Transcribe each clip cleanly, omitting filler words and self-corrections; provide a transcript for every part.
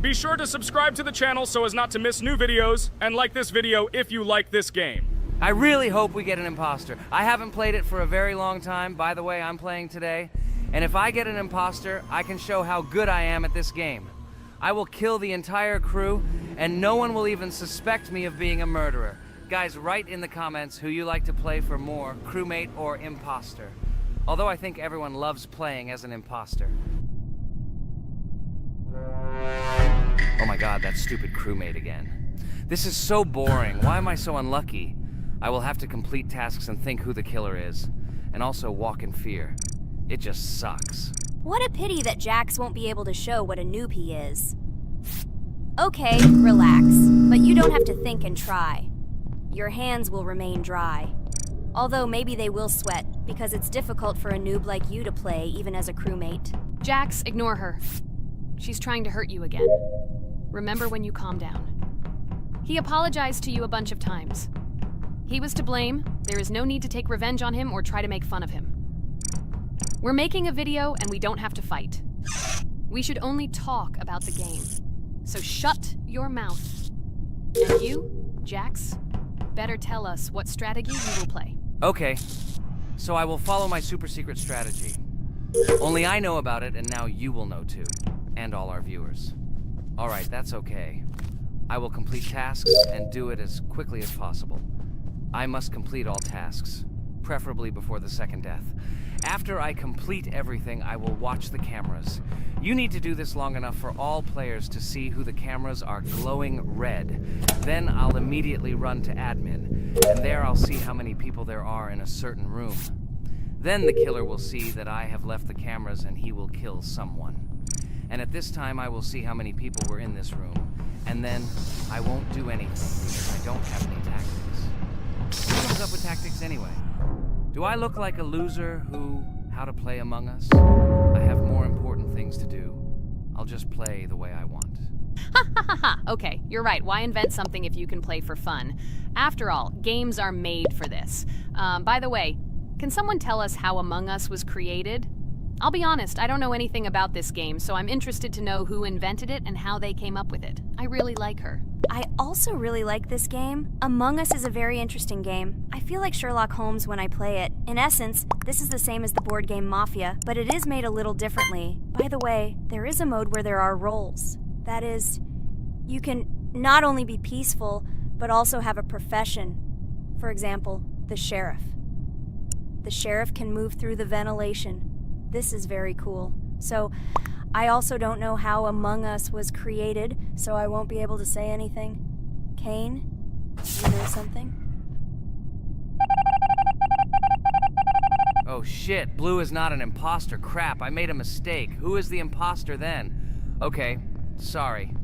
Be sure to subscribe to the channel so as not to miss new videos, and like this video if you like this game. I really hope we get an imposter. I haven't played it for a very long time. By the way, I'm playing today. And if I get an imposter, I can show how good I am at this game. I will kill the entire crew, and no one will even suspect me of being a murderer. Guys, write in the comments who you like to play for more, crewmate or imposter. Although I think everyone loves playing as an imposter. Oh my god, that stupid crewmate again. This is so boring. Why am I so unlucky? I will have to complete tasks and think who the killer is, and also walk in fear. It just sucks. What a pity that Jax won't be able to show what a noob he is. Okay, relax, but you don't have to think and try. Your hands will remain dry. Although maybe they will sweat, because it's difficult for a noob like you to play, even as a crewmate. Jax, ignore her. She's trying to hurt you again. Remember when you calm down. He apologized to you a bunch of times. He was to blame. There is no need to take revenge on him or try to make fun of him. We're making a video and we don't have to fight. We should only talk about the game. So shut your mouth. And you, Jax, better tell us what strategy you will play. Okay, so I will follow my super secret strategy. Only I know about it, and now you will know too. And all our viewers. Alright, that's okay. I will complete tasks and do it as quickly as possible. I must complete all tasks, preferably before the second death. After I complete everything, I will watch the cameras. You need to do this long enough for all players to see who the cameras are glowing red. Then I'll immediately run to admin, and there I'll see how many people there are in a certain room. Then the killer will see that I have left the cameras and he will kill someone. And at this time I will see how many people were in this room. And then I won't do anything because I don't have any tactics. Who comes up with tactics anyway? Do I look like a loser who, how to play Among Us? I have more important things to do. I'll just play the way I want. Ha ha ha ha! Okay, you're right. Why invent something if you can play for fun? After all, games are made for this. By the way, can someone tell us how Among Us was created? I'll be honest, I don't know anything about this game, so I'm interested to know who invented it and how they came up with it. I really like her. I also really like this game. Among Us is a very interesting game. I feel like Sherlock Holmes when I play it. In essence, this is the same as the board game Mafia, but it is made a little differently. By the way, there is a mode where there are roles. That is, you can not only be peaceful, but also have a profession. For example, the sheriff. The sheriff can move through the ventilation. This is very cool. So, I also don't know how Among Us was created, so I won't be able to say anything. Kane, you know something? Oh shit, Blue is not an imposter. Crap, I made a mistake. Who is the imposter then? Okay, sorry.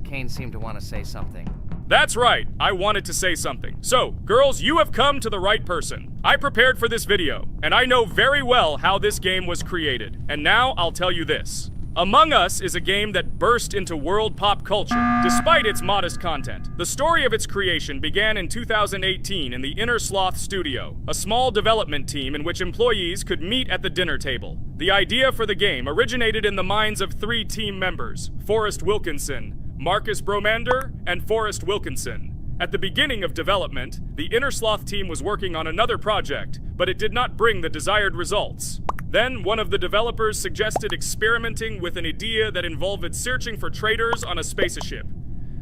Kane seemed to want to say something. That's right, I wanted to say something. So, girls, you have come to the right person. I prepared for this video, and I know very well how this game was created. And now I'll tell you this. Among Us is a game that burst into world pop culture, despite its modest content. The story of its creation began in 2018 in the Inner Sloth Studio, a small development team in which employees could meet at the dinner table. The idea for the game originated in the minds of 3 team members, Forrest Wilkinson, Marcus Bromander, and Forrest Wilkinson. At the beginning of development, the Inner Sloth team was working on another project, but it did not bring the desired results. Then, one of the developers suggested experimenting with an idea that involved searching for traitors on a spaceship.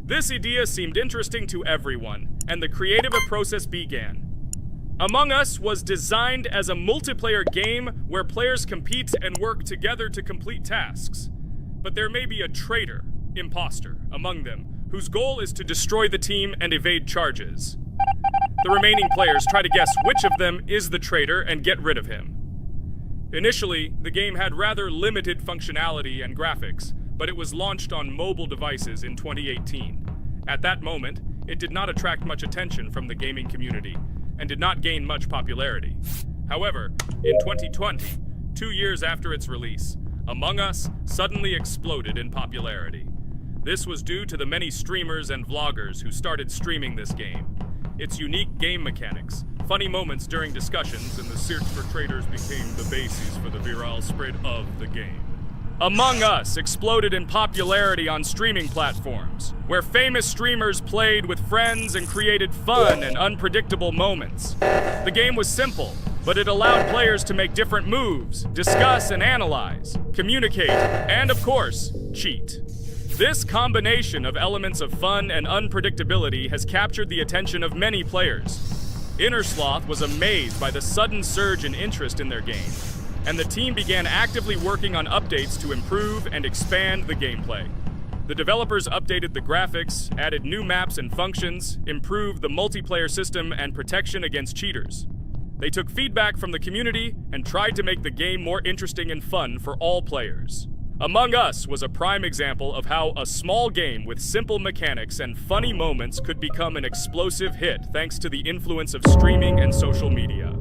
This idea seemed interesting to everyone, and the creative process began. Among Us was designed as a multiplayer game where players compete and work together to complete tasks. But there may be a traitor, imposter, among them, whose goal is to destroy the team and evade charges. The remaining players try to guess which of them is the traitor and get rid of him. Initially, the game had rather limited functionality and graphics, but it was launched on mobile devices in 2018. At that moment, it did not attract much attention from the gaming community, and did not gain much popularity. However, in 2020, 2 years after its release, Among Us suddenly exploded in popularity. This was due to the many streamers and vloggers who started streaming this game. Its unique game mechanics, funny moments during discussions, and the search for traitors became the basis for the viral spread of the game. Among Us exploded in popularity on streaming platforms, where famous streamers played with friends and created fun and unpredictable moments. The game was simple, but it allowed players to make different moves, discuss and analyze, communicate, and of course, cheat. This combination of elements of fun and unpredictability has captured the attention of many players. Innersloth was amazed by the sudden surge in interest in their game, and the team began actively working on updates to improve and expand the gameplay. The developers updated the graphics, added new maps and functions, improved the multiplayer system and protection against cheaters. They took feedback from the community and tried to make the game more interesting and fun for all players. Among Us was a prime example of how a small game with simple mechanics and funny moments could become an explosive hit thanks to the influence of streaming and social media.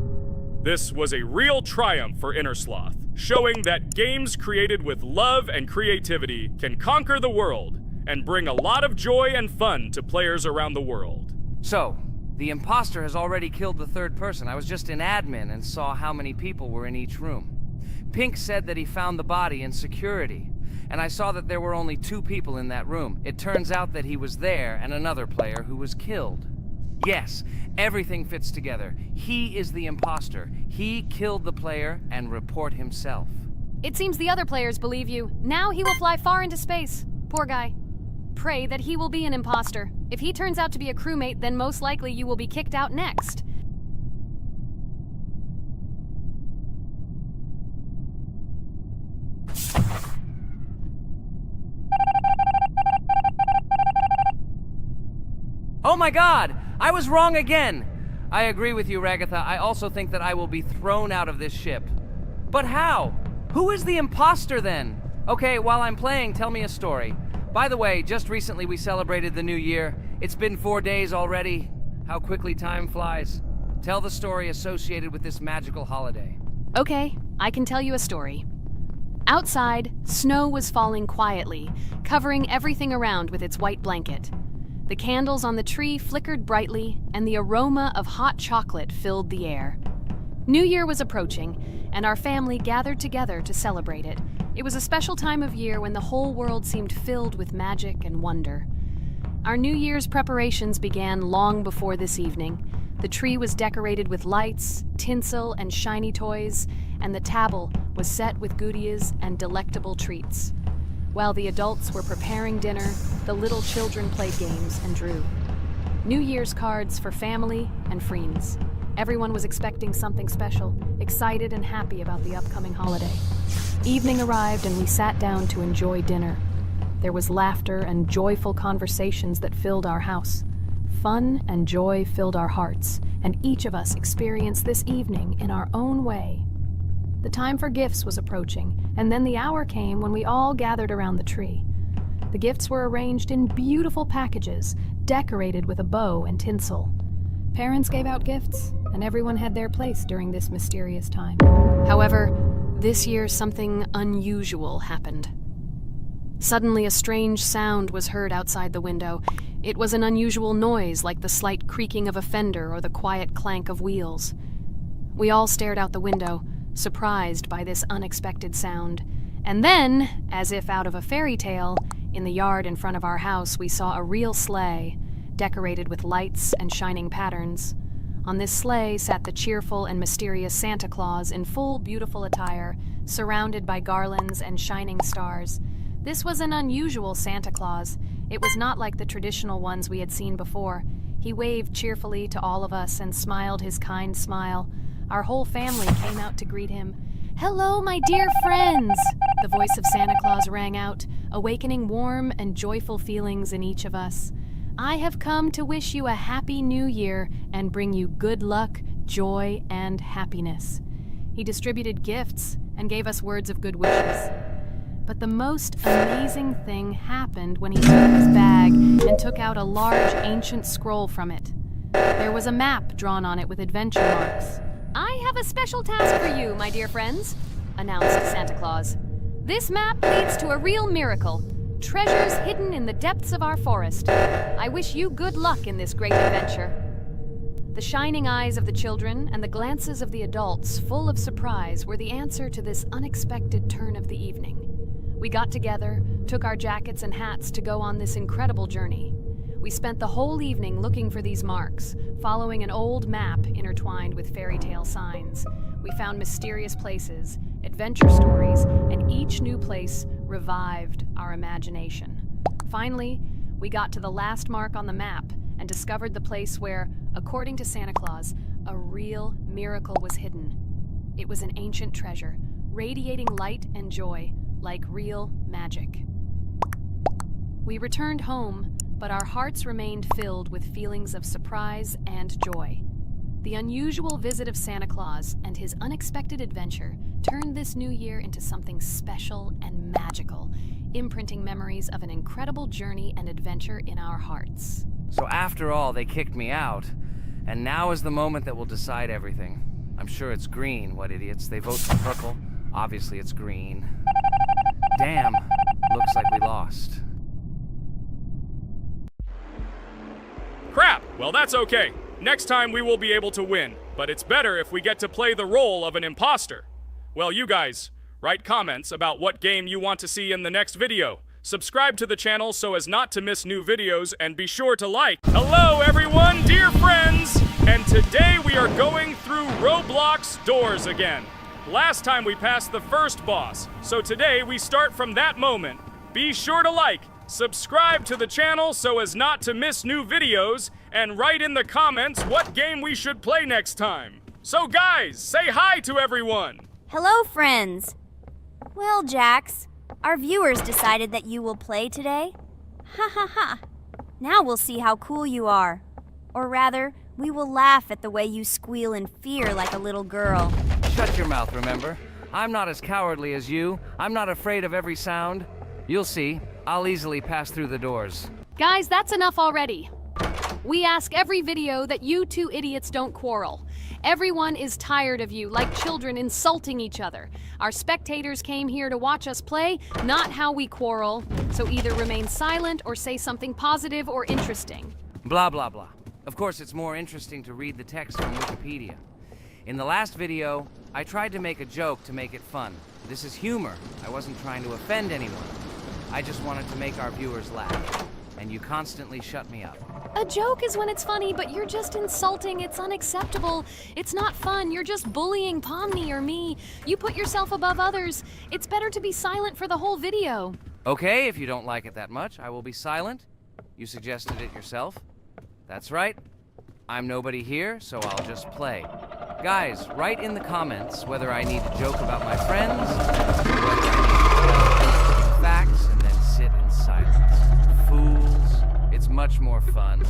This was a real triumph for Innersloth, showing that games created with love and creativity can conquer the world and bring a lot of joy and fun to players around the world. So, the imposter has already killed the third person. I was just in admin and saw how many people were in each room. Pink said that he found the body in security, and I saw that there were only 2 people in that room. It turns out that he was there and another player who was killed. Yes, everything fits together. He is the imposter. He killed the player and report himself. It seems the other players believe you. Now he will fly far into space. Poor guy. Pray that he will be an imposter. If he turns out to be a crewmate, then most likely you will be kicked out next. Oh my god! I was wrong again! I agree with you, Ragatha. I also think that I will be thrown out of this ship. But how? Who is the imposter then? Okay, while I'm playing, tell me a story. By the way, just recently we celebrated the new year. It's been 4 days already. How quickly time flies. Tell the story associated with this magical holiday. Okay, I can tell you a story. Outside, snow was falling quietly, covering everything around with its white blanket. The candles on the tree flickered brightly, and the aroma of hot chocolate filled the air. New Year was approaching, and our family gathered together to celebrate it. It was a special time of year when the whole world seemed filled with magic and wonder. Our New Year's preparations began long before this evening. The tree was decorated with lights, tinsel, and shiny toys, and the table was set with goodies and delectable treats. While the adults were preparing dinner, the little children played games and drew. New Year's cards for family and friends. Everyone was expecting something special, excited and happy about the upcoming holiday. Evening arrived and we sat down to enjoy dinner. There was laughter and joyful conversations that filled our house. Fun and joy filled our hearts, and each of us experienced this evening in our own way. The time for gifts was approaching, and then the hour came when we all gathered around the tree. The gifts were arranged in beautiful packages, decorated with a bow and tinsel. Parents gave out gifts, and everyone had their place during this mysterious time. However, this year something unusual happened. Suddenly a strange sound was heard outside the window. It was an unusual noise, like the slight creaking of a fender or the quiet clank of wheels. We all stared out the window, surprised by this unexpected sound. And then, as if out of a fairy tale, in the yard in front of our house we saw a real sleigh, decorated with lights and shining patterns. On this sleigh sat the cheerful and mysterious Santa Claus in full beautiful attire, surrounded by garlands and shining stars. This was an unusual Santa Claus. It was not like the traditional ones we had seen before. He waved cheerfully to all of us and smiled his kind smile. Our whole family came out to greet him. "Hello, my dear friends!" The voice of Santa Claus rang out, awakening warm and joyful feelings in each of us. "I have come to wish you a happy new year and bring you good luck, joy, and happiness." He distributed gifts and gave us words of good wishes. But the most amazing thing happened when he took his bag and took out a large ancient scroll from it. There was a map drawn on it with adventure marks. "I have a special task for you, my dear friends," announced Santa Claus. "This map leads to a real miracle. Treasures hidden in the depths of our forest. I wish you good luck in this great adventure." The shining eyes of the children and the glances of the adults, full of surprise, were the answer to this unexpected turn of the evening. We got together, took our jackets and hats to go on this incredible journey. We spent the whole evening looking for these marks, following an old map intertwined with fairy tale signs. We found mysterious places, adventure stories, and each new place revived our imagination. Finally, we got to the last mark on the map and discovered the place where, according to Santa Claus, a real miracle was hidden. It was an ancient treasure, radiating light and joy like real magic. We returned home, but our hearts remained filled with feelings of surprise and joy. The unusual visit of Santa Claus and his unexpected adventure turned this new year into something special and magical, imprinting memories of an incredible journey and adventure in our hearts. So after all, they kicked me out, and now is the moment that will decide everything. I'm sure it's green, what idiots. They vote for purple. Obviously it's green. Damn, looks like we lost. Crap! Well, that's okay. Next time we will be able to win, but it's better if we get to play the role of an imposter. Well, you guys, write comments about what game you want to see in the next video. Subscribe to the channel so as not to miss new videos, and be sure to like. Hello everyone, dear friends! And today we are going through Roblox doors again. Last time we passed the first boss, so today we start from that moment. Be sure to like, subscribe to the channel so as not to miss new videos, and write in the comments what game we should play next time. So guys, say hi to everyone! Hello, friends. Well, Jax, our viewers decided that you will play today. Ha ha ha. Now we'll see how cool you are. Or rather, we will laugh at the way you squeal in fear like a little girl. Shut your mouth, remember? I'm not as cowardly as you. I'm not afraid of every sound. You'll see. I'll easily pass through the doors. Guys, that's enough already. We ask every video that you two idiots don't quarrel. Everyone is tired of you, like children insulting each other. Our spectators came here to watch us play, not how we quarrel. So either remain silent or say something positive or interesting. Blah, blah, blah. Of course, it's more interesting to read the text from Wikipedia. In the last video, I tried to make a joke to make it fun. This is humor. I wasn't trying to offend anyone. I just wanted to make our viewers laugh. And you constantly shut me up. A joke is when it's funny, but you're just insulting. It's unacceptable. It's not fun. You're just bullying Pomni or me. You put yourself above others. It's better to be silent for the whole video. Okay, if you don't like it that much, I will be silent. You suggested it yourself. That's right. I'm nobody here, so I'll just play. Guys, write in the comments whether I need to joke about my friends, or whether I need to tell facts and then sit in silence. Fools. It's much more fun.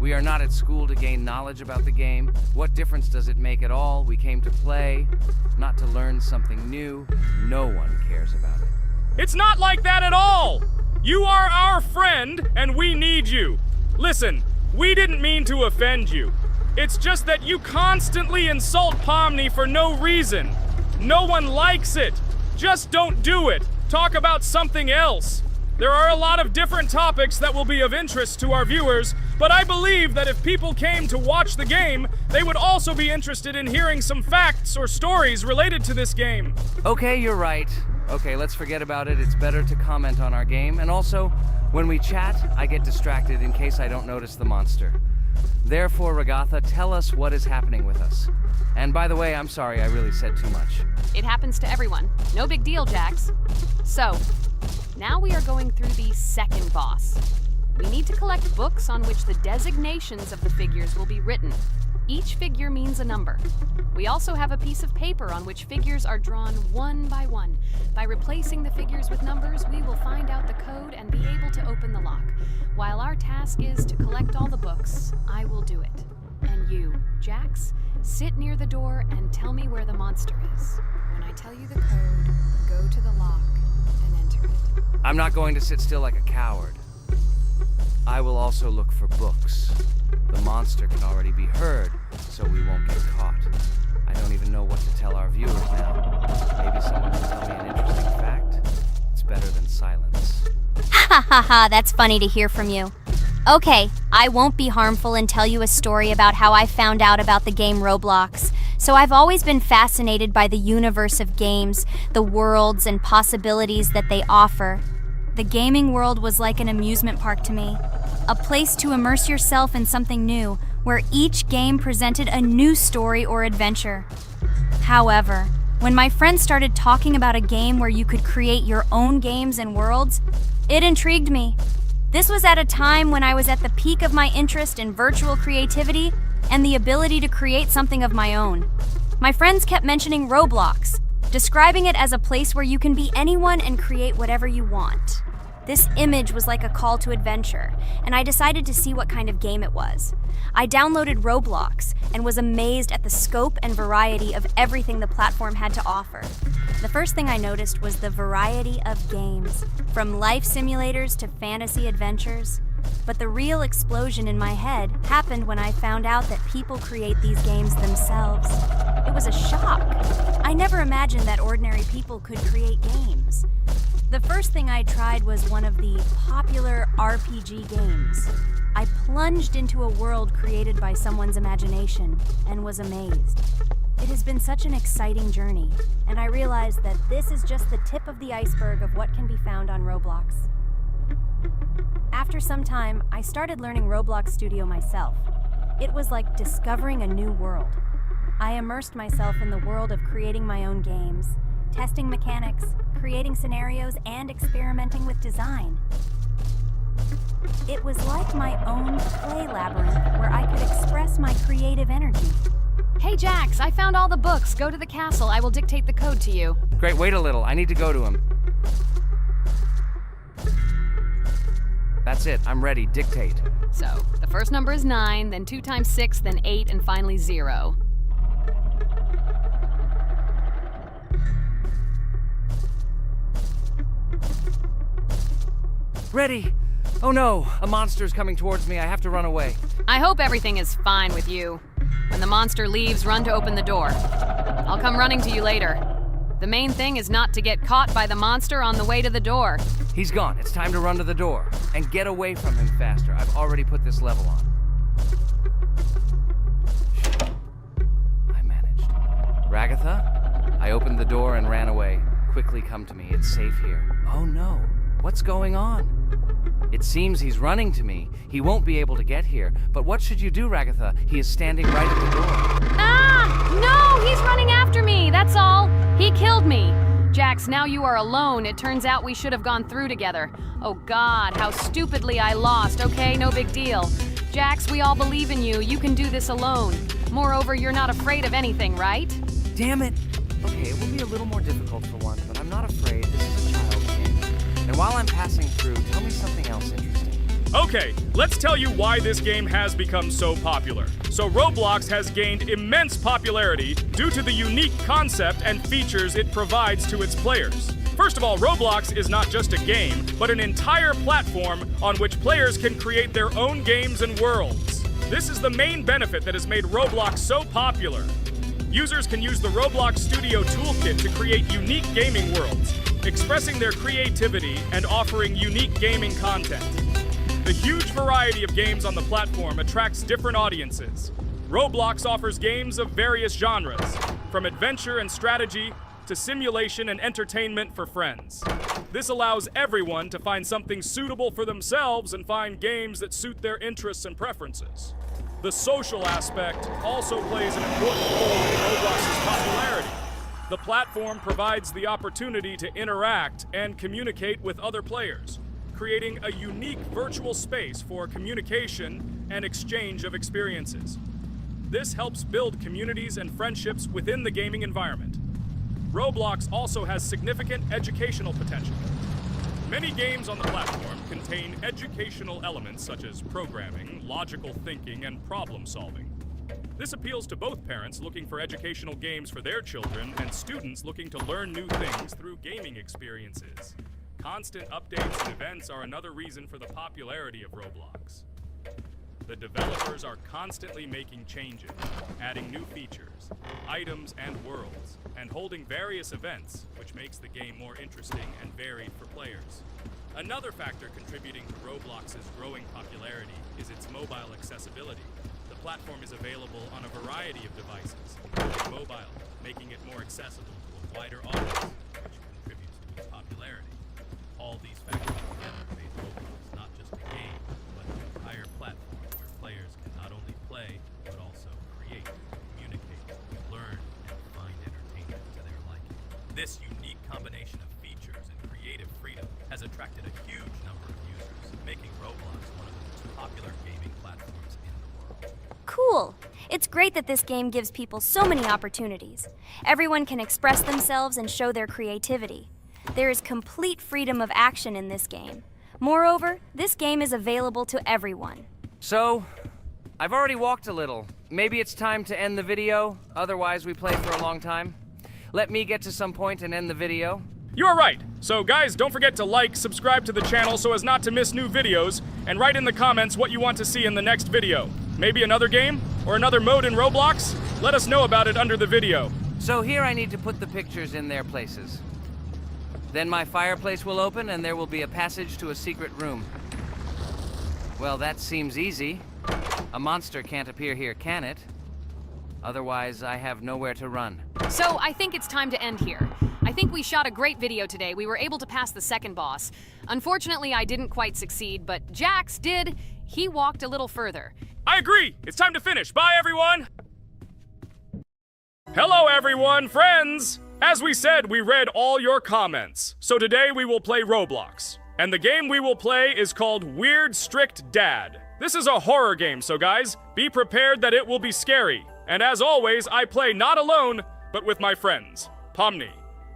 We are not at school to gain knowledge about the game. What difference does it make at all? We came to play, not to learn something new. No one cares about it. It's not like that at all! You are our friend, and we need you. Listen, we didn't mean to offend you. It's just that you constantly insult Pomni for no reason. No one likes it. Just don't do it. Talk about something else. There are a lot of different topics that will be of interest to our viewers, but I believe that if people came to watch the game, they would also be interested in hearing some facts or stories related to this game. Okay, you're right. Okay, let's forget about it. It's better to comment on our game. And also, when we chat, I get distracted in case I don't notice the monster. Therefore, Ragatha, tell us what is happening with us. And by the way, I'm sorry, I really said too much. It happens to everyone. No big deal, Jax. So, now we are going through the second boss. We need to collect books on which the designations of the figures will be written. Each figure means a number. We also have a piece of paper on which figures are drawn one by one. By replacing the figures with numbers, we will find out the code and be able to open the lock. While our task is to collect all the books, I will do it. And you, Jax, sit near the door and tell me where the monster is. When I tell you the code, go to the lock and enter it. I'm not going to sit still like a coward. I will also look for books. The monster can already be heard, so we won't get caught. I don't even know what to tell our viewers now. Maybe someone can tell me an interesting fact. It's better than silence. Ha ha ha, that's funny to hear from you. Okay, I won't be harmful and tell you a story about how I found out about the game Roblox. So I've always been fascinated by the universe of games, the worlds and possibilities that they offer. The gaming world was like an amusement park to me, a place to immerse yourself in something new, where each game presented a new story or adventure. However, when my friends started talking about a game where you could create your own games and worlds, it intrigued me. This was at a time when I was at the peak of my interest in virtual creativity and the ability to create something of my own. My friends kept mentioning Roblox, describing it as a place where you can be anyone and create whatever you want. This image was like a call to adventure, and I decided to see what kind of game it was. I downloaded Roblox and was amazed at the scope and variety of everything the platform had to offer. The first thing I noticed was the variety of games, from life simulators to fantasy adventures. But the real explosion in my head happened when I found out that people create these games themselves. It was a shock. I never imagined that ordinary people could create games. The first thing I tried was one of the popular RPG games. I plunged into a world created by someone's imagination and was amazed. It has been such an exciting journey, and I realized that this is just the tip of the iceberg of what can be found on Roblox. After some time, I started learning Roblox Studio myself. It was like discovering a new world. I immersed myself in the world of creating my own games, testing mechanics, creating scenarios, and experimenting with design. It was like my own play labyrinth where I could express my creative energy. Hey, Jax, I found all the books. Go to the castle. I will dictate the code to you. Great, wait a little. I need to go to him. That's it. I'm ready. Dictate. So, the first number is 9, then 2 times 6, then 8, and finally 0. Ready! Oh no, a monster's coming towards me. I have to run away. I hope everything is fine with you. When the monster leaves, run to open the door. I'll come running to you later. The main thing is not to get caught by the monster on the way to the door. He's gone. It's time to run to the door. And get away from him faster. I've already put this level on. I managed. Ragatha? I opened the door and ran away. Quickly come to me. It's safe here. Oh no. What's going on? It seems he's running to me. He won't be able to get here. But what should you do, Ragatha? He is standing right at the door. Ah! No! He's running after me! That's all! He killed me! Jax, now you are alone. It turns out we should have gone through together. Oh God, how stupidly I lost. Okay, no big deal. Jax, we all believe in you. You can do this alone. Moreover, you're not afraid of anything, right? Damn it! Okay, it will be a little more difficult for once, but I'm not afraid. This is a child's game. And while I'm passing through, tell me something else interesting. Okay, let's tell you why this game has become so popular. So Roblox has gained immense popularity due to the unique concept and features it provides to its players. First of all, Roblox is not just a game, but an entire platform on which players can create their own games and worlds. This is the main benefit that has made Roblox so popular. Users can use the Roblox Studio Toolkit to create unique gaming worlds, expressing their creativity and offering unique gaming content. The huge variety of games on the platform attracts different audiences. Roblox offers games of various genres, from adventure and strategy to simulation and entertainment for friends. This allows everyone to find something suitable for themselves and find games that suit their interests and preferences. The social aspect also plays an important role in Roblox's popularity. The platform provides the opportunity to interact and communicate with other players, creating a unique virtual space for communication and exchange of experiences. This helps build communities and friendships within the gaming environment. Roblox also has significant educational potential. Many games on the platform contain educational elements such as programming, logical thinking, and problem solving. This appeals to both parents looking for educational games for their children and students looking to learn new things through gaming experiences. Constant updates and events are another reason for the popularity of Roblox. The developers are constantly making changes, adding new features, items, and worlds, and holding various events, which makes the game more interesting and varied for players. Another factor contributing to Roblox's growing popularity is its mobile accessibility. The platform is available on a variety of devices, including mobile, making it more accessible to a wider audience, which contributes to its popularity. All these factors together made Roblox not just a game, but an entire platform where players can not only play, but also create, communicate, learn, and find entertainment to their liking. This unique combination of features and creative freedom has attracted a huge number of users, making Roblox one of the most popular gaming platforms in the world. Cool! It's great that this game gives people so many opportunities. Everyone can express themselves and show their creativity. There is complete freedom of action in this game. Moreover, this game is available to everyone. So, I've already walked a little. Maybe it's time to end the video, otherwise we play for a long time. Let me get to some point and end the video. You're right. So guys, don't forget to like, subscribe to the channel so as not to miss new videos, and write in the comments what you want to see in the next video. Maybe another game? Or another mode in Roblox? Let us know about it under the video. So here I need to put the pictures in their places. Then my fireplace will open and there will be a passage to a secret room. Well, that seems easy. A monster can't appear here, can it? Otherwise, I have nowhere to run. So I think it's time to end here. I think we shot a great video today. We were able to pass the second boss. Unfortunately, I didn't quite succeed, but Jax did. He walked a little further. I agree. It's time to finish. Bye, everyone. Hello, everyone, friends. As we said, we read all your comments. So today we will play Roblox. And the game we will play is called Weird Strict Dad. This is a horror game, so guys, be prepared that it will be scary. And as always, I play not alone, but with my friends, Pomni,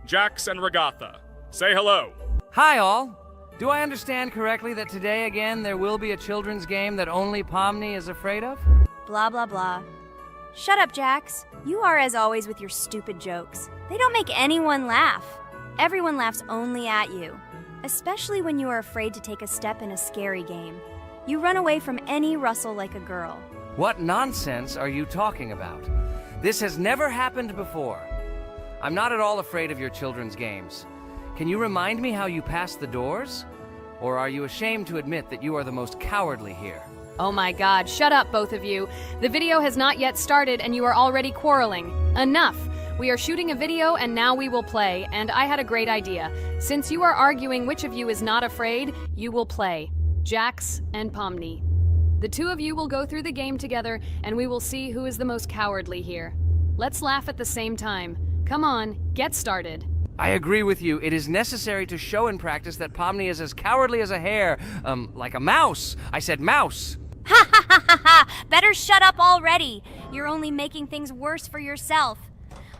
Jax, and Regatha. Say hello. Hi, all. Do I understand correctly that today again there will be a children's game that only Pomni is afraid of? Blah, blah, blah. Shut up, Jax. You are as always with your stupid jokes. They don't make anyone laugh. Everyone laughs only at you. Especially when you are afraid to take a step in a scary game. You run away from any rustle like a girl. What nonsense are you talking about? This has never happened before. I'm not at all afraid of your children's games. Can you remind me how you passed the doors? Or are you ashamed to admit that you are the most cowardly here? Oh my god, shut up, both of you. The video has not yet started and you are already quarreling. Enough! We are shooting a video and now we will play, and I had a great idea. Since you are arguing which of you is not afraid, you will play. Jax and Pomni. The two of you will go through the game together and we will see who is the most cowardly here. Let's laugh at the same time. Come on, get started. I agree with you. It is necessary to show in practice that Pomni is as cowardly as a hare. Like a mouse. I said mouse. Ha ha ha ha ha! Better shut up already! You're only making things worse for yourself.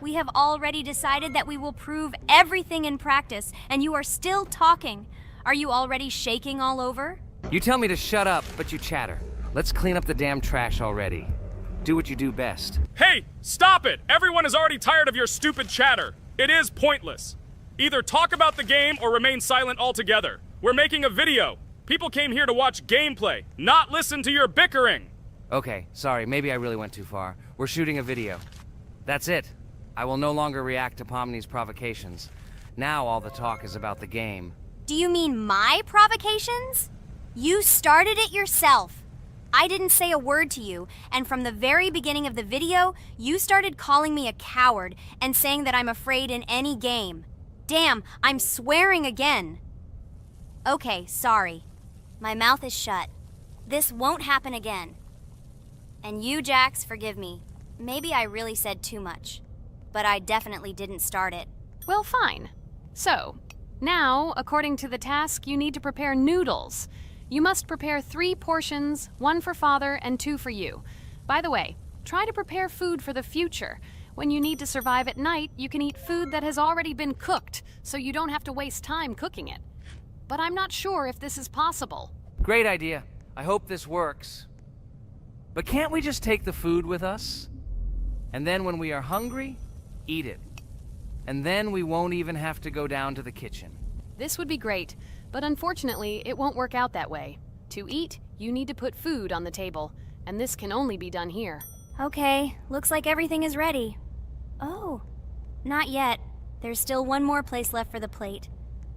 We have already decided that we will prove everything in practice, and you are still talking. Are you already shaking all over? You tell me to shut up, but you chatter. Let's clean up the damn trash already. Do what you do best. Hey, stop it! Everyone is already tired of your stupid chatter. It is pointless. Either talk about the game or remain silent altogether. We're making a video. People came here to watch gameplay, not listen to your bickering. Okay, sorry, maybe I really went too far. We're shooting a video. That's it. I will no longer react to Pomni's provocations. Now all the talk is about the game. Do you mean my provocations? You started it yourself. I didn't say a word to you, and from the very beginning of the video, you started calling me a coward and saying that I'm afraid in any game. Damn, I'm swearing again. Okay, sorry. My mouth is shut. This won't happen again. And you, Jax, forgive me. Maybe I really said too much, but I definitely didn't start it. Well, fine. So, now, according to the task, you need to prepare noodles. You must prepare 3 portions, 1 for father and 2 for you. By the way, try to prepare food for the future. When you need to survive at night, you can eat food that has already been cooked, so you don't have to waste time cooking it. But I'm not sure if this is possible. Great idea. I hope this works. But can't we just take the food with us? And then when we are hungry, eat it. And then we won't even have to go down to the kitchen. This would be great, but unfortunately, it won't work out that way. To eat, you need to put food on the table, and this can only be done here. Okay, looks like everything is ready. Oh, not yet. There's still one more place left for the plate.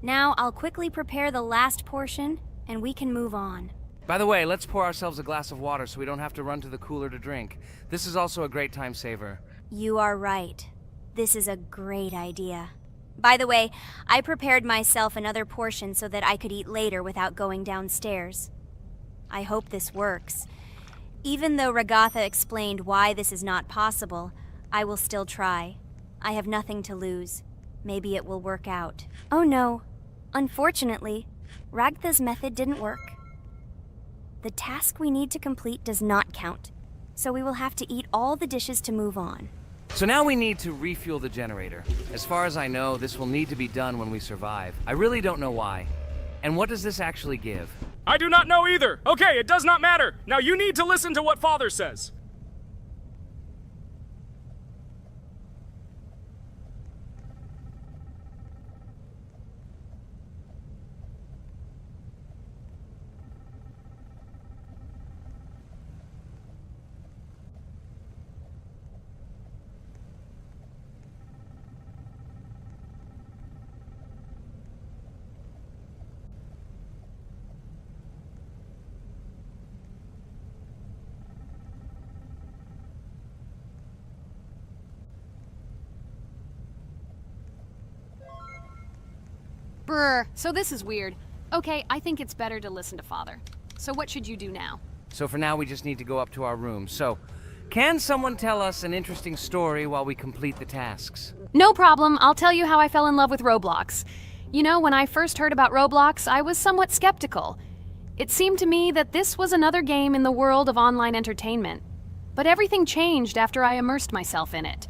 Now I'll quickly prepare the last portion, and we can move on. By the way, let's pour ourselves a glass of water so we don't have to run to the cooler to drink. This is also a great time saver. You are right. This is a great idea. By the way, I prepared myself another portion so that I could eat later without going downstairs. I hope this works. Even though Ragatha explained why this is not possible, I will still try. I have nothing to lose. Maybe it will work out. Oh no. Unfortunately, Ragatha's method didn't work. The task we need to complete does not count, so we will have to eat all the dishes to move on. So now we need to refuel the generator. As far as I know, this will need to be done when we survive. I really don't know why. And what does this actually give? I do not know either. Okay, it does not matter. Now you need to listen to what Father says. Brr, so this is weird. Okay, I think it's better to listen to Father. So what should you do now? So for now, we just need to go up to our room. So, can someone tell us an interesting story while we complete the tasks? No problem, I'll tell you how I fell in love with Roblox. You know, when I first heard about Roblox, I was somewhat skeptical. It seemed to me that this was another game in the world of online entertainment. But everything changed after I immersed myself in it.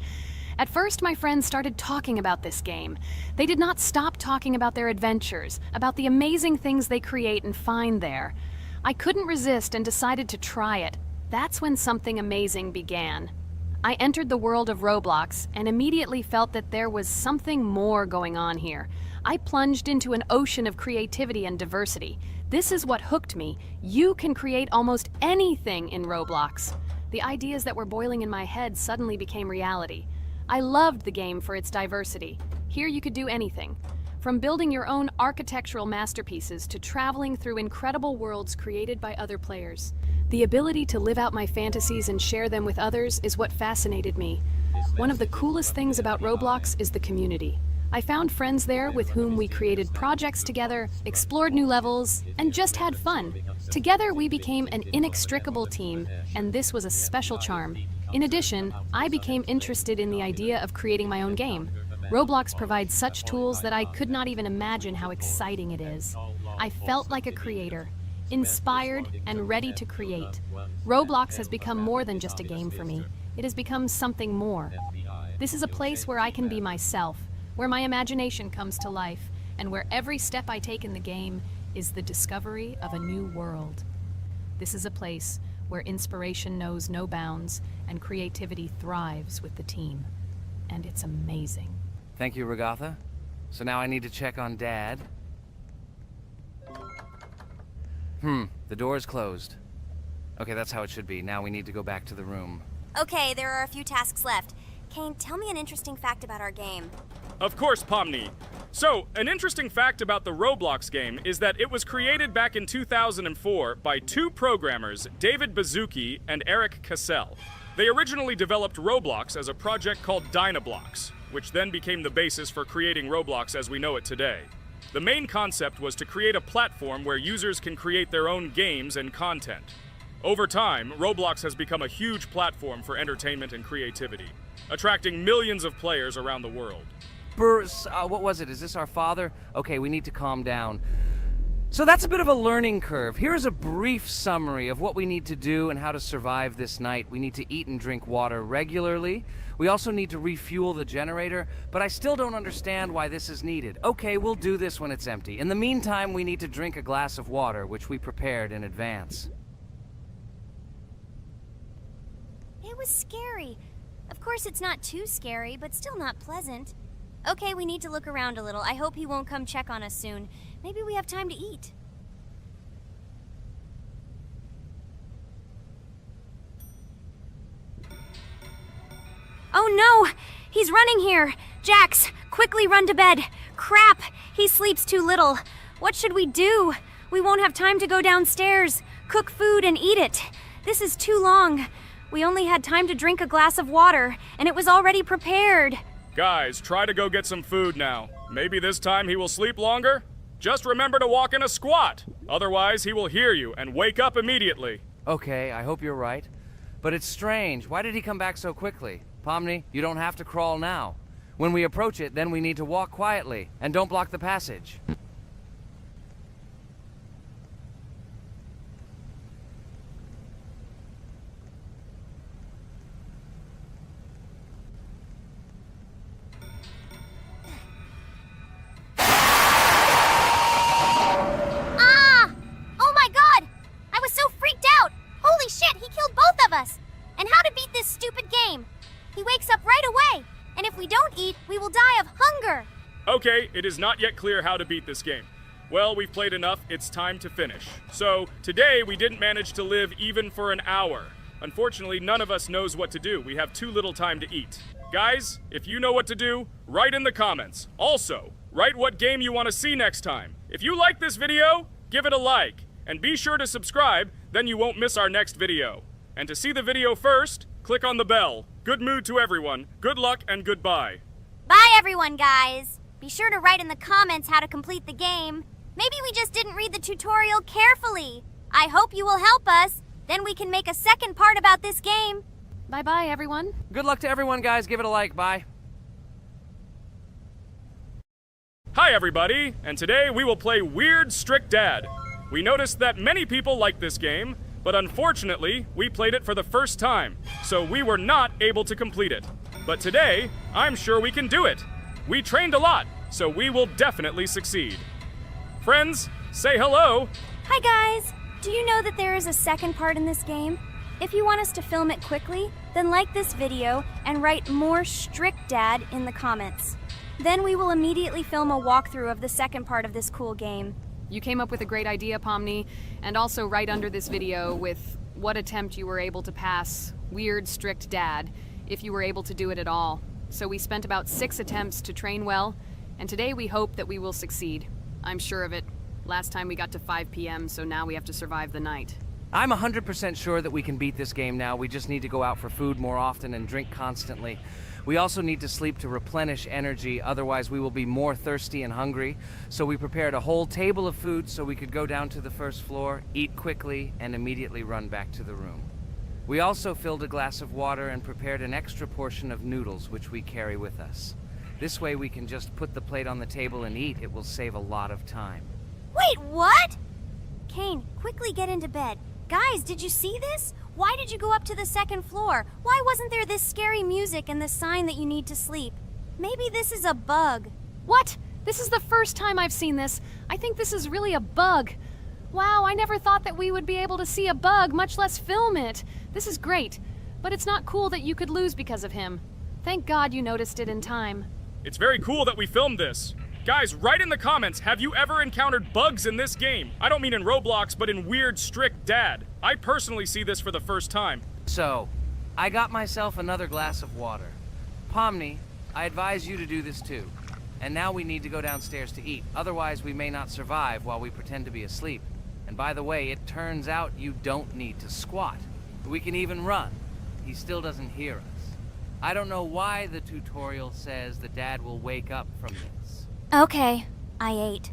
At first, my friends started talking about this game. They did not stop talking about their adventures, about the amazing things they create and find there. I couldn't resist and decided to try it. That's when something amazing began. I entered the world of Roblox and immediately felt that there was something more going on here. I plunged into an ocean of creativity and diversity. This is what hooked me. You can create almost anything in Roblox. The ideas that were boiling in my head suddenly became reality. I loved the game for its diversity. Here you could do anything. From building your own architectural masterpieces to traveling through incredible worlds created by other players. The ability to live out my fantasies and share them with others is what fascinated me. One of the coolest things about Roblox is the community. I found friends there with whom we created projects together, explored new levels, and just had fun. Together we became an inextricable team, and this was a special charm. In addition, I became interested in the idea of creating my own game. Roblox provides such tools that I could not even imagine how exciting it is. I felt like a creator, inspired and ready to create. Roblox has become more than just a game for me. It has become something more. This is a place where I can be myself, where my imagination comes to life, and where every step I take in the game is the discovery of a new world. This is a place where inspiration knows no bounds and creativity thrives with the team. And it's amazing. Thank you, Ragatha. So now I need to check on Dad. The door is closed. Okay, that's how it should be. Now we need to go back to the room. Okay, there are a few tasks left. Kane, tell me an interesting fact about our game. Of course, Pomni. So, an interesting fact about the Roblox game is that it was created back in 2004 by two programmers, David Bazuki and Eric Cassell. They originally developed Roblox as a project called Dynablocks, which then became the basis for creating Roblox as we know it today. The main concept was to create a platform where users can create their own games and content. Over time, Roblox has become a huge platform for entertainment and creativity, attracting millions of players around the world. What was it? Is this our father? Okay, we need to calm down. So that's a bit of a learning curve. Here is a brief summary of what we need to do and how to survive this night. We need to eat and drink water regularly. We also need to refuel the generator, but I still don't understand why this is needed. Okay, we'll do this when it's empty. In the meantime, we need to drink a glass of water, which we prepared in advance. It was scary. Of course, it's not too scary, but still not pleasant. Okay, we need to look around a little. I hope he won't come check on us soon. Maybe we have time to eat. Oh no! He's running here! Jax, quickly run to bed! Crap! He sleeps too little. What should we do? We won't have time to go downstairs, cook food, and eat it. This is too long. We only had time to drink a glass of water, and it was already prepared. Guys, try to go get some food now. Maybe this time he will sleep longer? Just remember to walk in a squat. Otherwise, he will hear you and wake up immediately. Okay, I hope you're right. But it's strange. Why did he come back so quickly? Pomni, you don't have to crawl now. When we approach it, then we need to walk quietly, and don't block the passage. Ah! Oh my god! I was so freaked out! Holy shit, he killed both of us! And how to beat this stupid game? He wakes up right away! And if we don't eat, we will die of hunger. Okay, it is not yet clear how to beat this game. Well, we've played enough, it's time to finish. So, today we didn't manage to live even for an hour. Unfortunately, none of us knows what to do. We have too little time to eat. Guys, if you know what to do, write in the comments. Also, write what game you want to see next time. If you like this video, give it a like. And be sure to subscribe, then you won't miss our next video. And to see the video first, click on the bell. Good mood to everyone, good luck, and goodbye. Bye everyone, guys. Be sure to write in the comments how to complete the game. Maybe we just didn't read the tutorial carefully. I hope you will help us. Then we can make a second part about this game. Bye-bye, everyone. Good luck to everyone, guys. Give it a like. Bye. Hi everybody, and today we will play Weird Strict Dad. We noticed that many people like this game, but unfortunately, we played it for the first time, so we were not able to complete it. But today, I'm sure we can do it. We trained a lot, so we will definitely succeed. Friends, say hello. Hi guys. Do you know that there is a second part in this game? If you want us to film it quickly, then like this video and write more Strict Dad in the comments. Then we will immediately film a walkthrough of the second part of this cool game. You came up with a great idea, Pomni, and also right under this video with what attempt you were able to pass Weird Strict Dad, if you were able to do it at all. So we spent about 6 attempts to train well, and today we hope that we will succeed. I'm sure of it. Last time we got to 5 p.m., so now we have to survive the night. I'm 100% sure that we can beat this game now. We just need to go out for food more often and drink constantly. We also need to sleep to replenish energy, otherwise we will be more thirsty and hungry. So we prepared a whole table of food so we could go down to the first floor, eat quickly, and immediately run back to the room. We also filled a glass of water and prepared an extra portion of noodles, which we carry with us. This way we can just put the plate on the table and eat. It will save a lot of time. Wait, what? Kane, quickly get into bed. Guys, did you see this? Why did you go up to the second floor? Why wasn't there this scary music and the sign that you need to sleep? Maybe this is a bug. What? This is the first time I've seen this. I think this is really a bug. Wow, I never thought that we would be able to see a bug, much less film it. This is great, but it's not cool that you could lose because of him. Thank God you noticed it in time. It's very cool that we filmed this. Guys, write in the comments, have you ever encountered bugs in this game? I don't mean in Roblox, but in Weird Strict Dad. I personally see this for the first time. So, I got myself another glass of water. Pomni, I advise you to do this too. And now we need to go downstairs to eat. Otherwise, we may not survive while we pretend to be asleep. And by the way, it turns out you don't need to squat. We can even run. He still doesn't hear us. I don't know why the tutorial says the dad will wake up from this. Okay, I ate.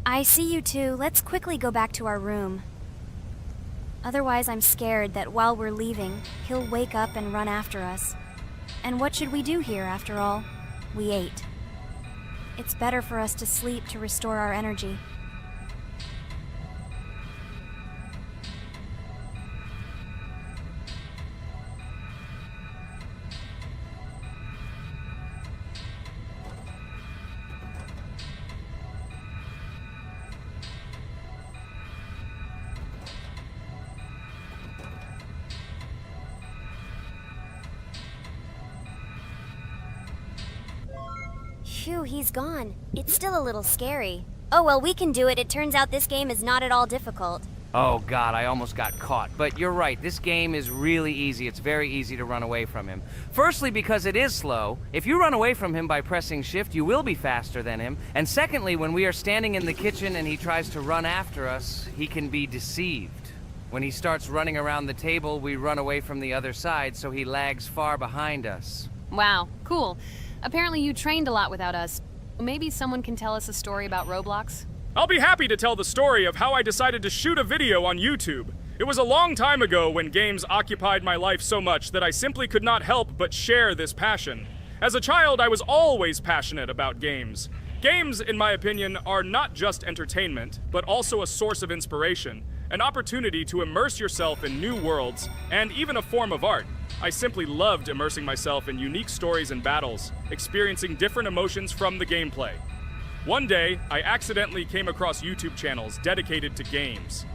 I see you two. Let's quickly go back to our room. Otherwise, I'm scared that while we're leaving, he'll wake up and run after us. And what should we do here, after all? We ate. It's better for us to sleep to restore our energy. Phew, he's gone. It's still a little scary. Oh well, we can do it. It turns out this game is not at all difficult. Oh god, I almost got caught. But you're right, this game is really easy. It's very easy to run away from him. Firstly, because it is slow. If you run away from him by pressing shift, you will be faster than him. And secondly, when we are standing in the kitchen and he tries to run after us, he can be deceived. When he starts running around the table, we run away from the other side, so he lags far behind us. Wow, cool. Apparently you trained a lot without us. Maybe someone can tell us a story about Roblox? I'll be happy to tell the story of how I decided to shoot a video on YouTube. It was a long time ago when games occupied my life so much that I simply could not help but share this passion. As a child, I was always passionate about games. Games, in my opinion, are not just entertainment, but also a source of inspiration, an opportunity to immerse yourself in new worlds, and even a form of art. I simply loved immersing myself in unique stories and battles, experiencing different emotions from the gameplay. One day, I accidentally came across YouTube channels dedicated to games.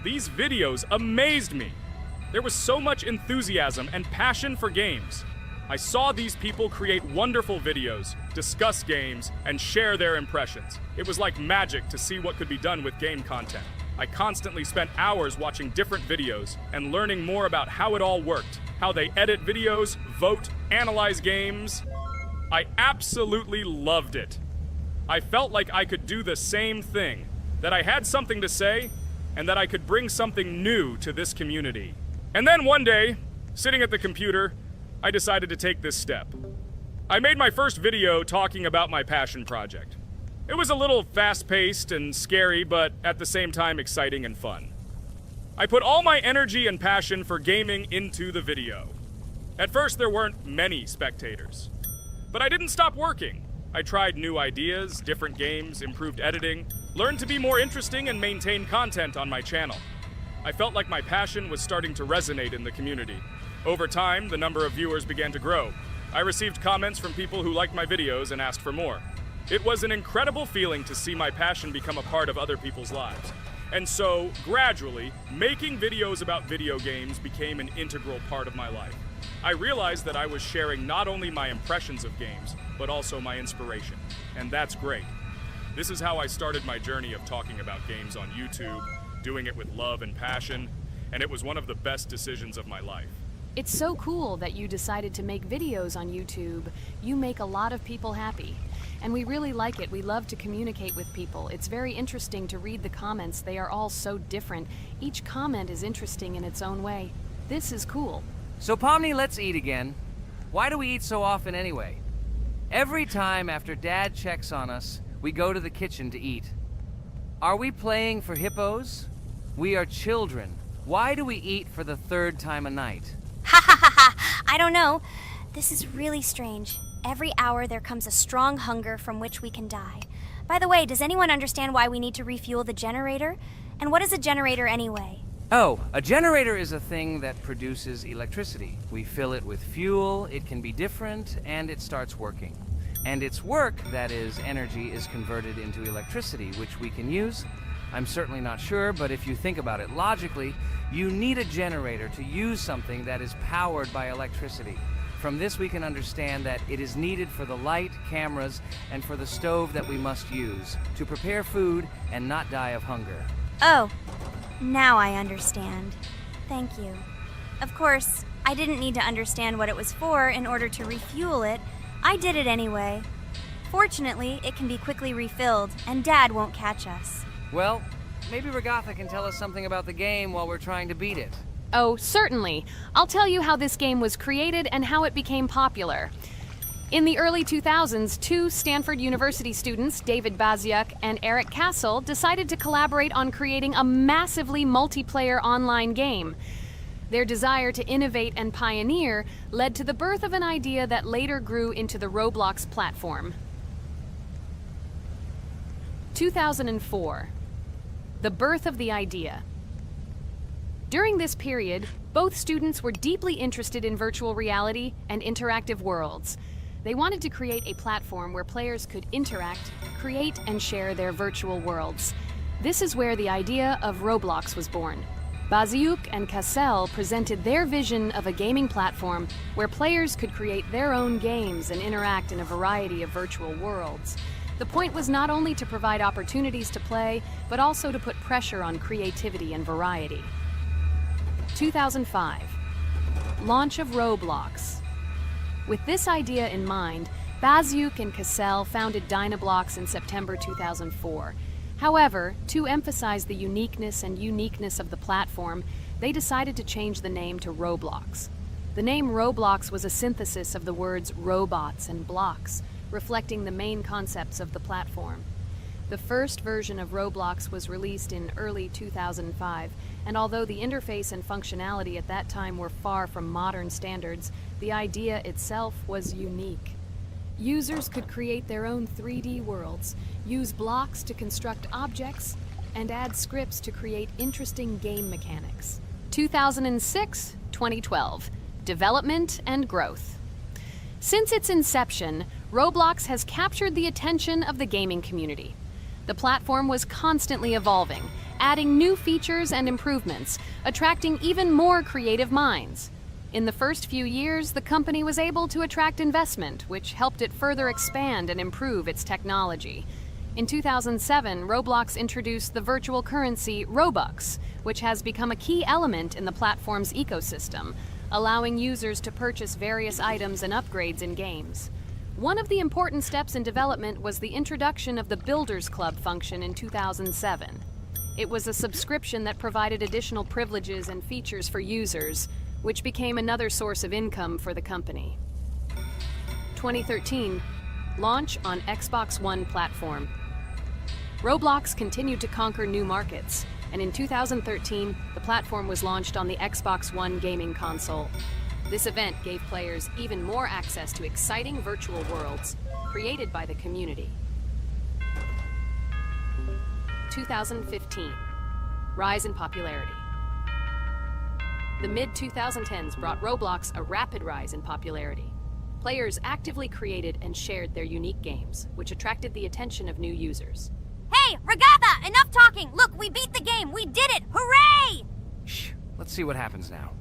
These videos amazed me. There was so much enthusiasm and passion for games. I saw these people create wonderful videos, discuss games, and share their impressions. It was like magic to see what could be done with game content. I constantly spent hours watching different videos and learning more about how it all worked, how they edit videos, vote, analyze games. I absolutely loved it. I felt like I could do the same thing, that I had something to say, and that I could bring something new to this community. And then one day, sitting at the computer, I decided to take this step. I made my first video talking about my passion project. It was a little fast-paced and scary, but at the same time exciting and fun. I put all my energy and passion for gaming into the video. At first, there weren't many spectators, but I didn't stop working. I tried new ideas, different games, improved editing, learned to be more interesting, and maintain content on my channel. I felt like my passion was starting to resonate in the community. Over time, the number of viewers began to grow. I received comments from people who liked my videos and asked for more. It was an incredible feeling to see my passion become a part of other people's lives. And so, gradually, making videos about video games became an integral part of my life. I realized that I was sharing not only my impressions of games, but also my inspiration. And that's great. This is how I started my journey of talking about games on YouTube, doing it with love and passion, and it was one of the best decisions of my life. It's so cool that you decided to make videos on YouTube. You make a lot of people happy. And we really like it. We love to communicate with people. It's very interesting to read the comments. They are all so different. Each comment is interesting in its own way. This is cool. So Pomni, let's eat again. Why do we eat so often anyway? Every time after Dad checks on us, we go to the kitchen to eat. Are we playing for hippos? We are children. Why do we eat for the third time a night? Ha ha ha ha! I don't know. This is really strange. Every hour there comes a strong hunger from which we can die. By the way, does anyone understand why we need to refuel the generator? And what is a generator anyway? Oh, a generator is a thing that produces electricity. We fill it with fuel, it can be different, and it starts working. And its work, that is, energy, is converted into electricity, which we can use. I'm certainly not sure, but if you think about it logically, you need a generator to use something that is powered by electricity. From this we can understand that it is needed for the light, cameras, and for the stove that we must use, to prepare food and not die of hunger. Oh, now I understand. Thank you. Of course, I didn't need to understand what it was for in order to refuel it. I did it anyway. Fortunately, it can be quickly refilled, and Dad won't catch us. Well, maybe Regatha can tell us something about the game while we're trying to beat it. Oh, certainly. I'll tell you how this game was created and how it became popular. In the early 2000s, two Stanford University students, David Baziuk and Eric Castle, decided to collaborate on creating a massively multiplayer online game. Their desire to innovate and pioneer led to the birth of an idea that later grew into the Roblox platform. 2004. The birth of the idea. During this period, both students were deeply interested in virtual reality and interactive worlds. They wanted to create a platform where players could interact, create, and share their virtual worlds. This is where the idea of Roblox was born. Baziuk and Cassell presented their vision of a gaming platform where players could create their own games and interact in a variety of virtual worlds. The point was not only to provide opportunities to play, but also to put pressure on creativity and variety. 2005. Launch of Roblox. With this idea in mind, Bazyuk and Cassell founded Dynablox in September 2004. However, to emphasize the uniqueness of the platform, they decided to change the name to Roblox. The name Roblox was a synthesis of the words robots and blocks, reflecting the main concepts of the platform. The first version of Roblox was released in early 2005, and although the interface and functionality at that time were far from modern standards, the idea itself was unique. Users could create their own 3D worlds, use blocks to construct objects, and add scripts to create interesting game mechanics. 2006-2012. Development and growth. Since its inception, Roblox has captured the attention of the gaming community. The platform was constantly evolving, adding new features and improvements, attracting even more creative minds. In the first few years, the company was able to attract investment, which helped it further expand and improve its technology. In 2007, Roblox introduced the virtual currency Robux, which has become a key element in the platform's ecosystem, allowing users to purchase various items and upgrades in games. One of the important steps in development was the introduction of the Builders Club function in 2007. It was a subscription that provided additional privileges and features for users, which became another source of income for the company. 2013, launch on Xbox One platform. Roblox continued to conquer new markets, and in 2013, the platform was launched on the Xbox One gaming console. This event gave players even more access to exciting virtual worlds created by the community. 2015, rise in popularity. The mid-2010s brought Roblox a rapid rise in popularity. Players actively created and shared their unique games, which attracted the attention of new users. Hey, Regatha, enough talking! Look, we beat the game! We did it! Hooray! Shh, let's see what happens now.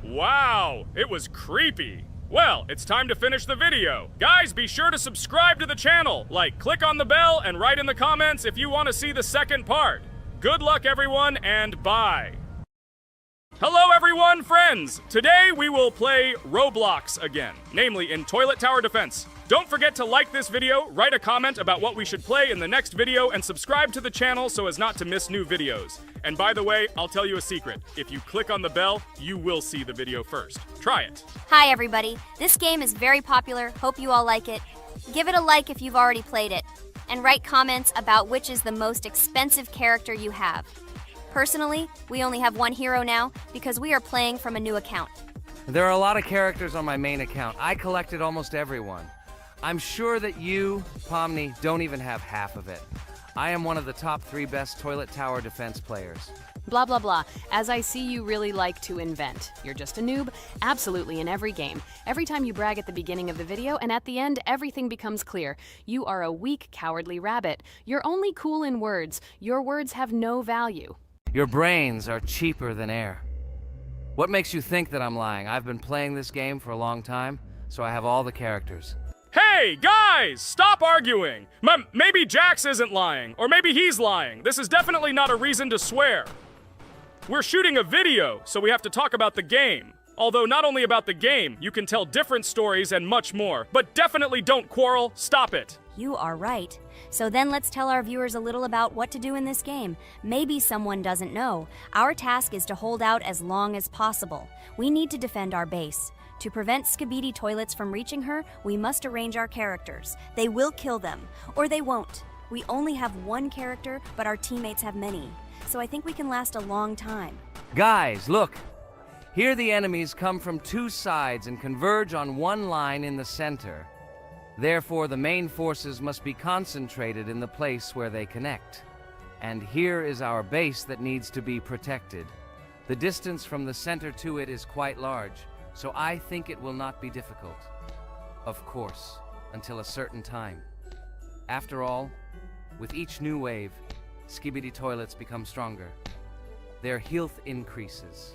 Wow, it was creepy. Well, it's time to finish the video. Guys, be sure to subscribe to the channel. Click on the bell and write in the comments if you want to see the second part. Good luck, everyone, and bye. Hello, everyone, friends. Today we will play Roblox again, namely in Toilet Tower Defense. Don't forget to like this video, write a comment about what we should play in the next video, and subscribe to the channel so as not to miss new videos. And by the way, I'll tell you a secret. If you click on the bell, you will see the video first. Try it. Hi, everybody. This game is very popular. Hope you all like it. Give it a like if you've already played it. And write comments about which is the most expensive character you have. Personally, we only have one hero now because we are playing from a new account. There are a lot of characters on my main account. I collected almost everyone. I'm sure that you, Pomni, don't even have half of it. I am one of the top 3 best Toilet Tower Defense players. Blah, blah, blah. As I see you really like to invent. You're just a noob? Absolutely, in every game. Every time you brag at the beginning of the video, and at the end, everything becomes clear. You are a weak, cowardly rabbit. You're only cool in words. Your words have no value. Your brains are cheaper than air. What makes you think that I'm lying? I've been playing this game for a long time, so I have all the characters. Hey, guys! Stop arguing! Maybe Jax isn't lying, or maybe he's lying. This is definitely not a reason to swear. We're shooting a video, so we have to talk about the game. Although not only about the game, you can tell different stories and much more. But definitely don't quarrel. Stop it. You are right. So then let's tell our viewers a little about what to do in this game. Maybe someone doesn't know. Our task is to hold out as long as possible. We need to defend our base. To prevent Skibidi Toilets from reaching her, we must arrange our characters. They will kill them, or they won't. We only have one character, but our teammates have many. so I think we can last a long time. Guys, look! Here the enemies come from two sides and converge on one line in the center. Therefore, the main forces must be concentrated in the place where they connect. And here is our base that needs to be protected. The distance from the center to it is quite large, so I think it will not be difficult. Of course, until a certain time. After all, with each new wave, Skibidi toilets become stronger. Their health increases,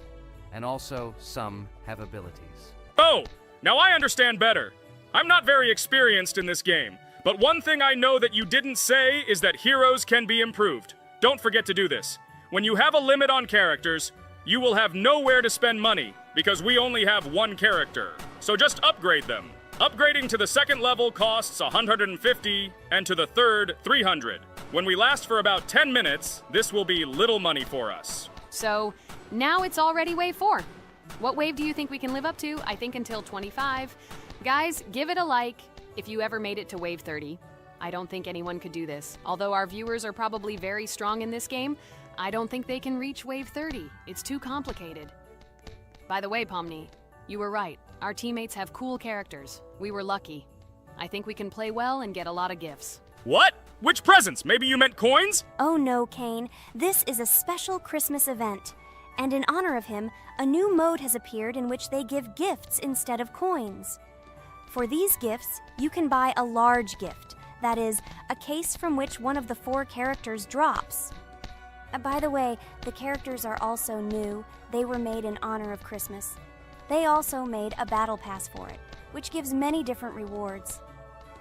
and also some have abilities. Oh, now I understand better. I'm not very experienced in this game, but one thing I know that you didn't say is that heroes can be improved. Don't forget to do this. When you have a limit on characters, you will have nowhere to spend money, because we only have one character. So just upgrade them. Upgrading to the second level costs 150, and to the third, 300. When we last for about 10 minutes, this will be little money for us. So, now it's already wave 4. What wave do you think we can live up to? I think until 25. Guys, give it a like if you ever made it to wave 30. I don't think anyone could do this. Although our viewers are probably very strong in this game, I don't think they can reach wave 30. It's too complicated. By the way, Pomni, you were right. Our teammates have cool characters. We were lucky. I think we can play well and get a lot of gifts. What? Which presents? Maybe you meant coins? Oh no, Kane. This is a special Christmas event. And in honor of him, a new mode has appeared in which they give gifts instead of coins. For these gifts, you can buy a large gift. That is, a case from which one of the 4 characters drops. By the way, the characters are also new. They were made in honor of Christmas. They also made a battle pass for it, which gives many different rewards.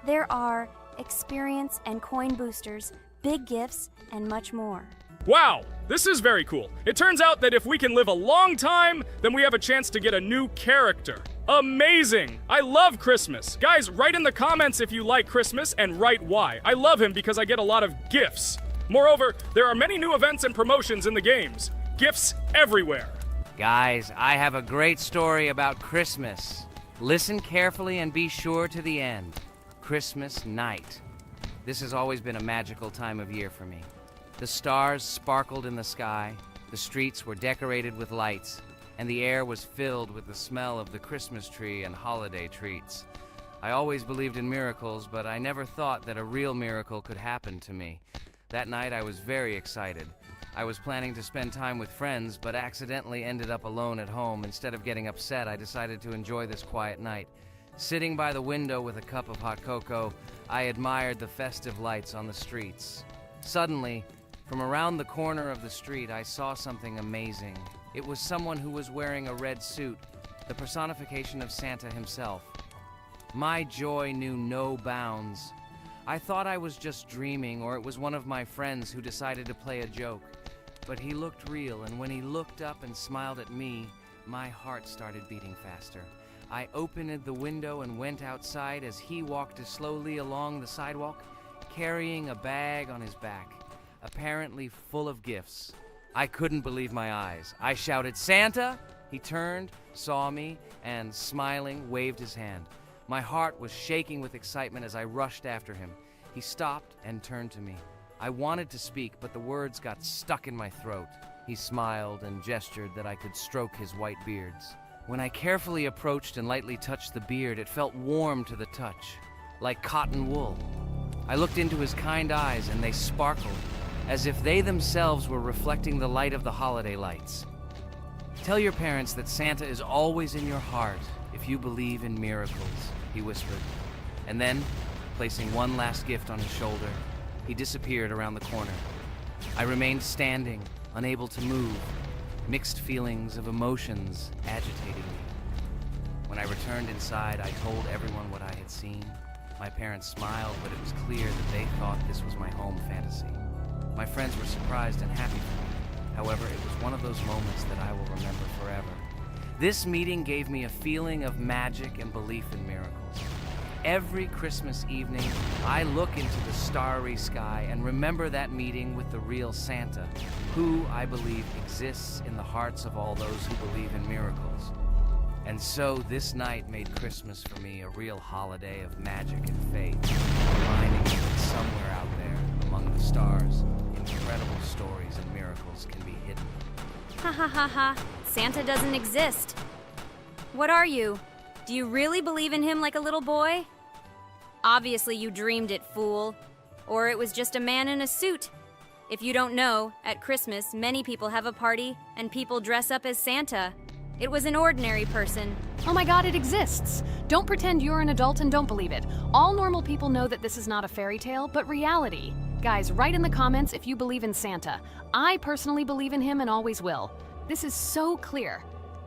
There are experience and coin boosters, big gifts, and much more. Wow, this is very cool. It turns out that if we can live a long time, then we have a chance to get a new character. Amazing! I love Christmas. Guys, write in the comments if you like Christmas and write why. I love him because I get a lot of gifts. Moreover, there are many new events and promotions in the games. Gifts everywhere. Guys, I have a great story about Christmas. Listen carefully and be sure to the end. Christmas night. This has always been a magical time of year for me. The stars sparkled in the sky, the streets were decorated with lights, and the air was filled with the smell of the Christmas tree and holiday treats. I always believed in miracles, but I never thought that a real miracle could happen to me. That night I was very excited. I was planning to spend time with friends, but accidentally ended up alone at home. Instead of getting upset, I decided to enjoy this quiet night. Sitting by the window with a cup of hot cocoa, I admired the festive lights on the streets. Suddenly, from around the corner of the street, I saw something amazing. It was someone who was wearing a red suit, the personification of Santa himself. My joy knew no bounds. I thought I was just dreaming, or it was one of my friends who decided to play a joke. But he looked real, and when he looked up and smiled at me, my heart started beating faster. I opened the window and went outside as he walked slowly along the sidewalk, carrying a bag on his back, apparently full of gifts. I couldn't believe my eyes. I shouted, "Santa!" He turned, saw me, and smiling, waved his hand. My heart was shaking with excitement as I rushed after him. He stopped and turned to me. I wanted to speak, but the words got stuck in my throat. He smiled and gestured that I could stroke his white beards. When I carefully approached and lightly touched the beard, it felt warm to the touch, like cotton wool. I looked into his kind eyes, and they sparkled, as if they themselves were reflecting the light of the holiday lights. Tell your parents that Santa is always in your heart if you believe in miracles, he whispered. And then, placing one last gift on his shoulder, he disappeared around the corner. I remained standing, unable to move, mixed feelings of emotions agitating me. When I returned inside, I told everyone what I had seen. My parents smiled, but it was clear that they thought this was my home fantasy. My friends were surprised and happy for me. However, it was one of those moments that I will remember forever. This meeting gave me a feeling of magic and belief in miracles. Every Christmas evening, I look into the starry sky and remember that meeting with the real Santa, who, I believe, exists in the hearts of all those who believe in miracles. And so this night made Christmas for me a real holiday of magic and faith, reminding me that somewhere out there, among the stars, incredible stories and miracles can be hidden. Ha ha ha ha. Santa doesn't exist. What are you? Do you really believe in him like a little boy? Obviously you dreamed it, fool. Or it was just a man in a suit. If you don't know, at Christmas, many people have a party and people dress up as Santa. It was an ordinary person. Oh my god, it exists! Don't pretend you're an adult and don't believe it. All normal people know that this is not a fairy tale, but reality. Guys, write in the comments if you believe in Santa. I personally believe in him and always will. This is so clear.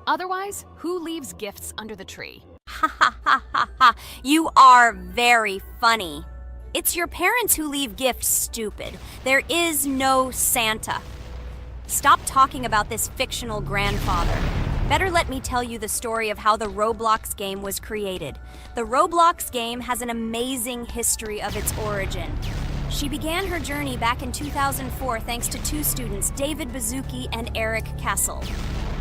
Otherwise, who leaves gifts under the tree? Ha ha ha ha ha. You are very funny. It's your parents who leave gifts, stupid. There is no Santa. Stop talking about this fictional grandfather. Better let me tell you the story of how the Roblox game was created. The Roblox game has an amazing history of its origin. She began her journey back in 2004 thanks to two students, David Bazuki and Eric Castle.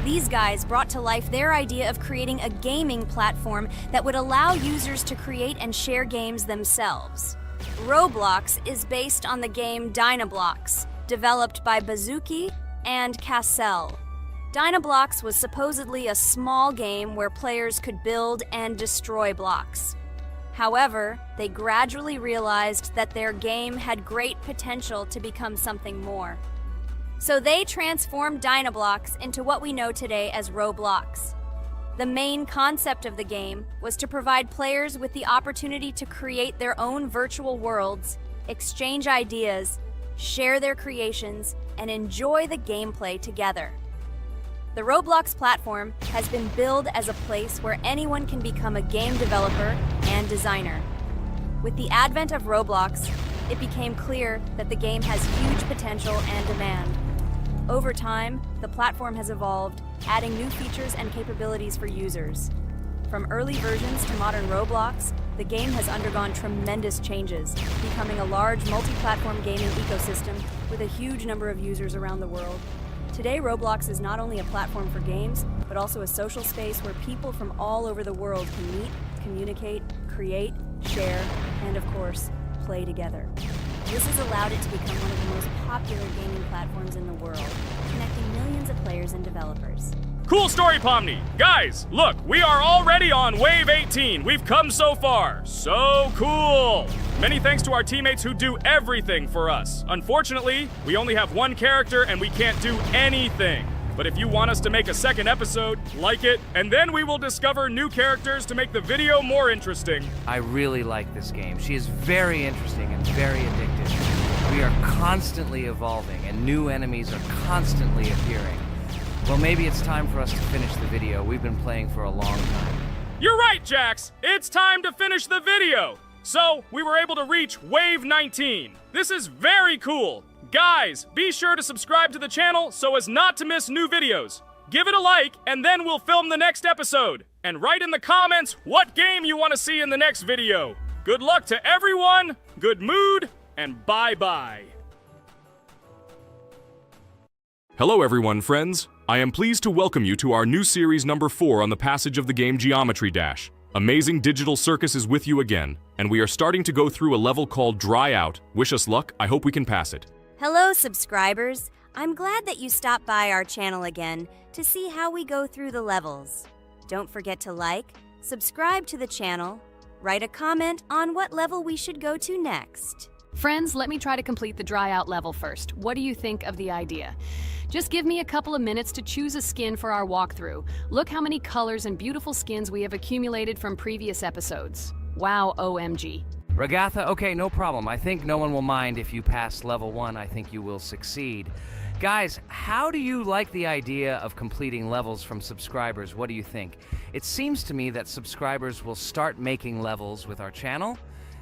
These guys brought to life their idea of creating a gaming platform that would allow users to create and share games themselves. Roblox is based on the game Dynablox, developed by Bazuki and Cassell. Dynablox was supposedly a small game where players could build and destroy blocks. However, they gradually realized that their game had great potential to become something more. So they transformed Dynablox into what we know today as Roblox. The main concept of the game was to provide players with the opportunity to create their own virtual worlds, exchange ideas, share their creations, and enjoy the gameplay together. The Roblox platform has been billed as a place where anyone can become a game developer and designer. With the advent of Roblox, it became clear that the game has huge potential and demand. Over time, the platform has evolved, adding new features and capabilities for users. From early versions to modern Roblox, the game has undergone tremendous changes, becoming a large multi-platform gaming ecosystem with a huge number of users around the world. Today, Roblox is not only a platform for games, but also a social space where people from all over the world can meet, communicate, create, share, and of course, play together. This has allowed it to become one of the most popular gaming platforms in the world, connecting millions of players and developers. Cool story, Pomni. Guys, look, we are already on Wave 18. We've come so far. So cool. Many thanks to our teammates who do everything for us. Unfortunately, we only have one character and we can't do anything. But if you want us to make a second episode, like it, and then we will discover new characters to make the video more interesting. I really like this game. She is very interesting and very addictive. We are constantly evolving and new enemies are constantly appearing. Well, maybe it's time for us to finish the video. We've been playing for a long time. You're right, Jax. It's time to finish the video. So, we were able to reach Wave 19. This is very cool. Guys, be sure to subscribe to the channel so as not to miss new videos. Give it a like, and then we'll film the next episode. And write in the comments what game you want to see in the next video. Good luck to everyone, good mood, and bye-bye. Hello everyone, friends. I am pleased to welcome you to our new series number 4 on the passage of the game Geometry Dash. Amazing Digital Circus is with you again, and we are starting to go through a level called Dry Out. Wish us luck, I hope we can pass it. Hello, subscribers. I'm glad that you stopped by our channel again to see how we go through the levels. Don't forget to like, subscribe to the channel, write a comment on what level we should go to next. Friends, let me try to complete the dry out level first. What do you think of the idea? Just give me a couple of minutes to choose a skin for our walkthrough. Look how many colors and beautiful skins we have accumulated from previous episodes. Wow, OMG. Ragatha, okay, no problem. I think no one will mind if you pass level 1. I think you will succeed. Guys, how do you like the idea of completing levels from subscribers? What do you think? It seems to me that subscribers will start making levels with our channel,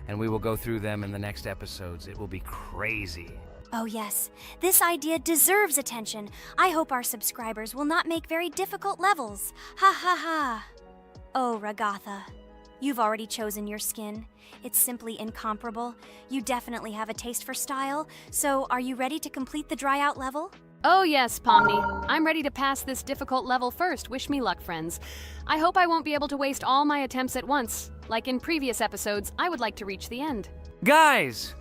and we will go through them in the next episodes. It will be crazy. Oh yes, this idea deserves attention. I hope our subscribers will not make very difficult levels. Ha ha ha. Oh, Ragatha, you've already chosen your skin. It's simply incomparable. You definitely have a taste for style. So, are you ready to complete the dry out level? Oh yes, Pomni. I'm ready to pass this difficult level first. Wish me luck, friends. I hope I won't be able to waste all my attempts at once. Like in previous episodes, I would like to reach the end. Guys!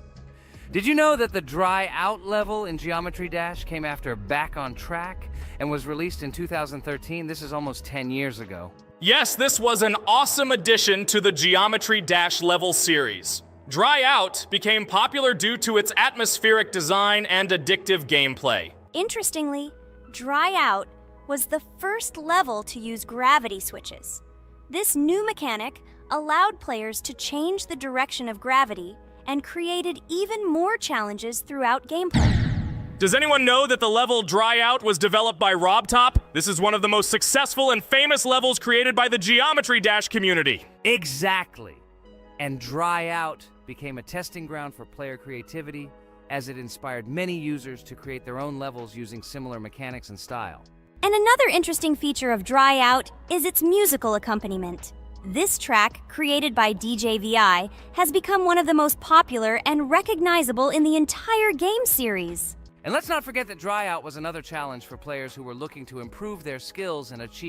Did you know that the Dry Out level in Geometry Dash came after Back on Track and was released in 2013? This is almost 10 years ago. Yes, this was an awesome addition to the Geometry Dash level series. Dry Out became popular due to its atmospheric design and addictive gameplay. Interestingly, Dry Out was the first level to use gravity switches. This new mechanic allowed players to change the direction of gravity and created even more challenges throughout gameplay. Does anyone know that the level Dry Out was developed by RobTop? This is one of the most successful and famous levels created by the Geometry Dash community. Exactly. And Dry Out became a testing ground for player creativity, as it inspired many users to create their own levels using similar mechanics and style. And another interesting feature of Dry Out is its musical accompaniment. This track, created by DJ VI, has become one of the most popular and recognizable in the entire game series. And let's not forget that Dry Out was another challenge for players who were looking to improve their skills and achieve